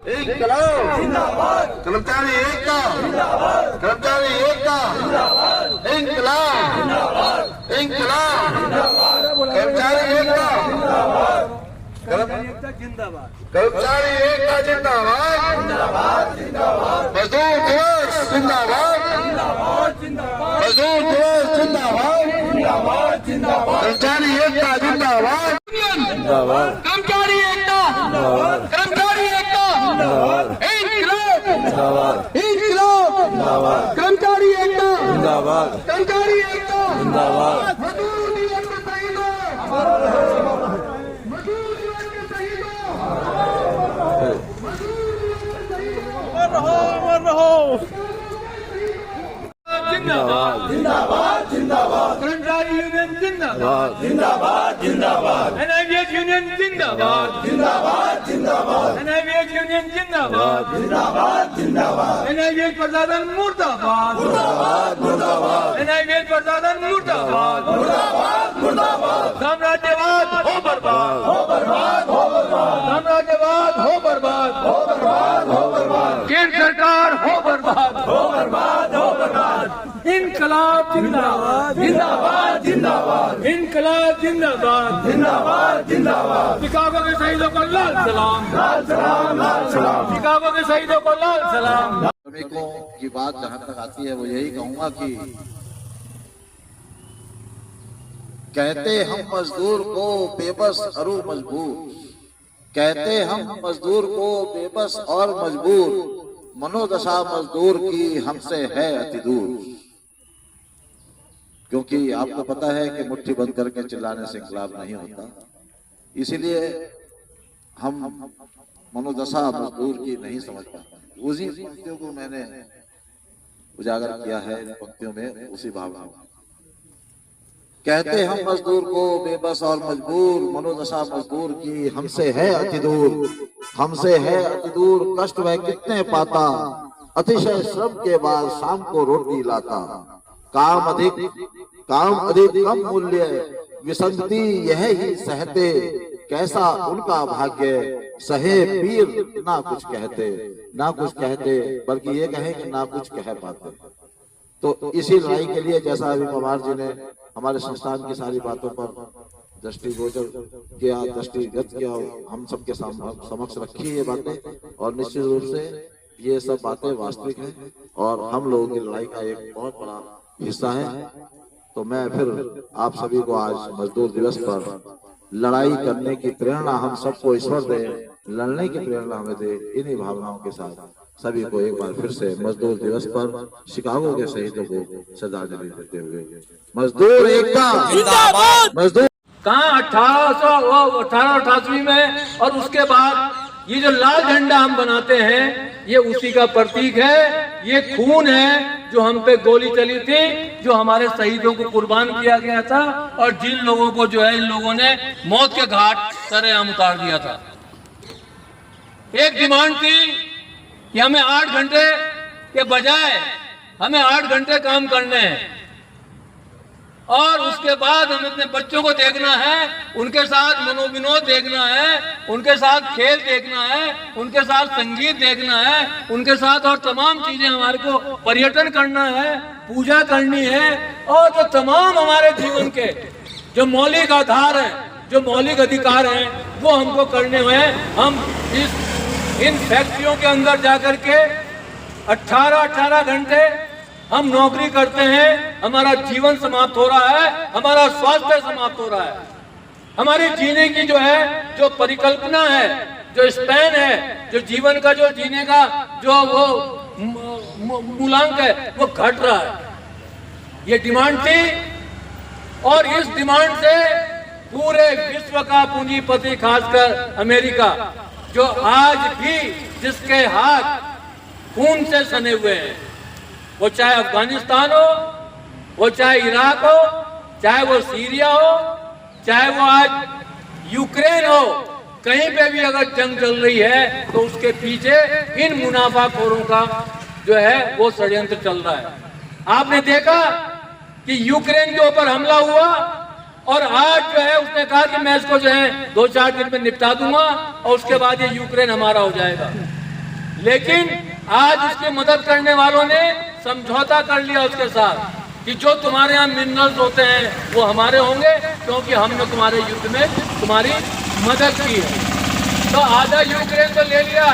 इंकलाब जिंदाबाद, कर्मचारी एकता जिंदाबाद, कर्मचारी एकता जिंदाबाद, इंकलाब जिंदाबाद, इंकलाब जिंदाबाद, कर्मचारी एकता जिंदाबाद, कर्मचारी एकता जिंदाबाद, मजदूर दिवस जिंदाबाद, मजदूर दिवस जिंदाबाद, कर्मचारी एकता जिंदाबाद, कर्मचारी एकता, कर्मचारी एकता, इंकलाब जिंदाबाद, इंकलाब जिंदाबाद, कर्मचारी एकता जिंदाबाद, कर्मचारी एकता जिंदाबाद, मजदूर दिवस के शहीदों, मजदूर दिवस के शहीदों, अमर रहो जिंदाबाद, जिंदाबाद जिंदाबाद, कर्मचारी यूनियन जिंदाबाद, जिंदाबाद जिंदाबाद, एनआईवीएच यूनियन जिंदाबाद, जिंदाबाद जिंदाबाद, एनआईवीएच यूनियन जिंदाबाद, जिंदाबाद जिंदाबाद, एनआईवीएच प्रशासन मुर्दाबाद, मुर्दाबाद मुर्दाबाद, एनआईवीएच प्रशासन मुर्दाबाद, मुर्दाबाद मुर्दाबाद, साम्राज्यवाद हो बर्बाद, हो बर्बाद, हो बर्बाद, साम्राज्यवाद हो बर्बाद, हो बर्बाद, हो बर्बाद, केंद्र सरकार हो बर्बाद, हो बर्बाद, हो बर्बाद, इंकलाब जिंदाबाद, जिंदाबाद जिंदाबाद, इंकलाब जिंदाबाद, जिंदाबाद जिंदाबाद, शिकागो के शहीदों को लाल सलाम, लाल सलाम, लाल सलाम, शिकागो के शहीदों को लाल सलाम। श्रमिकों की बात जहाँ तक आती है वो यही कहूँगा कि कहते हम मजदूर को बेबस अरू मजबूर, कहते हम मजदूर को बेबस और मजबूर, मनोदशा मजदूर की हमसे है अति दूर। क्योंकि आपको पता है कि मुट्ठी बंद करके चिल्लाने से इंकलाब नहीं होता, इसीलिए हम मनोदशा मजदूर की नहीं समझ पाते। उसी पंक्तियों को मैंने उजागर किया है इन पंक्तियों में, उसी भावना। कहते हम मजदूर को बेबस और मजबूर, मनोदशा मजदूर की हमसे है अति दूर, हमसे है अति दूर, कष्ट वह कितने पाता, अतिशय श्रम के बाद शाम को रोटी लाता, काम अधिक कम मूल्य, विसंगति यह ही सहते, कैसा उनका भाग्य, सहे पीर ना कुछ कहते, ना कुछ कहते बल्कि ये कहें कि ना कुछ कह पाते। तो इसी लड़ाई के लिए जैसा अभी पवार जी ने हमारे संस्थान की सारी बातों पर दृष्टिगोचर किया, दृष्टिगत किया, हम सबके समक्ष रखी ये बातें, और निश्चित रूप से ये सब बातें वास्तविक हैं और हम लोगों की लड़ाई का एक बहुत बड़ा हिस्सा है। तो मैं फिर आप सभी को आज मजदूर दिवस पर लड़ाई करने की प्रेरणा हम सबको ईश्वर दे, लड़ने की प्रेरणा हमें दे, इन्हीं भावनाओं के साथ सभी को एक बार फिर से मजदूर दिवस पर शिकागो के शहीदों को श्रद्धांजलि देते हुए मजदूर एकता जिंदाबाद, मजदूर कहाँ 1888 में, और उसके बाद ये जो लाल झंडा हम बनाते हैं ये उसी का प्रतीक है, ये खून है जो हम पे गोली चली थी, जो हमारे शहीदों को कुर्बान किया गया था, और जिन लोगों को जो है इन लोगों ने मौत के घाट सरेआम उतार दिया था। एक डिमांड थी कि हमें 8 घंटे के बजाय हमें 8 घंटे काम करने हैं, और उसके बाद हमें अपने बच्चों को देखना है, उनके साथ मनोविनोद देखना है, उनके साथ खेल देखना है, उनके साथ संगीत देखना है, उनके साथ और तमाम चीजें हमारे को पर्यटन करना है, पूजा करनी है, और जो तमाम हमारे जीवन के जो मौलिक आधार है, जो मौलिक अधिकार हैं, वो हमको करने हैं। हम इन फैक्ट्रियों के अंदर जाकर के 18 घंटे हम नौकरी करते हैं, हमारा जीवन समाप्त हो रहा है, हमारा स्वास्थ्य समाप्त हो रहा है, हमारी जीने की जो है जो परिकल्पना है, जो स्पैन है, जो जीवन का जो जीने का जो वो मूलांक है वो घट रहा है। ये डिमांड थी, और इस डिमांड से पूरे विश्व का पूंजीपति खासकर अमेरिका, जो आज भी जिसके हाथ खून से सने हुए हैं, वो चाहे अफगानिस्तान हो, वो चाहे इराक हो, चाहे वो सीरिया हो, चाहे वो आज यूक्रेन हो, कहीं पे भी अगर जंग चल रही है तो उसके पीछे इन मुनाफाखोरों का जो है वो षड्यंत्र चल रहा है। आपने देखा कि यूक्रेन के ऊपर हमला हुआ, और आज जो है उसने कहा कि मैं इसको जो है 2-4 दिन में निपटा दूंगा, और उसके बाद ये यूक्रेन हमारा हो जाएगा। लेकिन आज उसकी मदद करने वालों ने समझौता कर लिया उसके साथ कि जो तुम्हारे यहाँ मिनरल्स होते हैं वो हमारे होंगे, क्योंकि हमने तुम्हारे युद्ध में तुम्हारी मदद की है। तो आधा यूक्रेन तो ले लिया।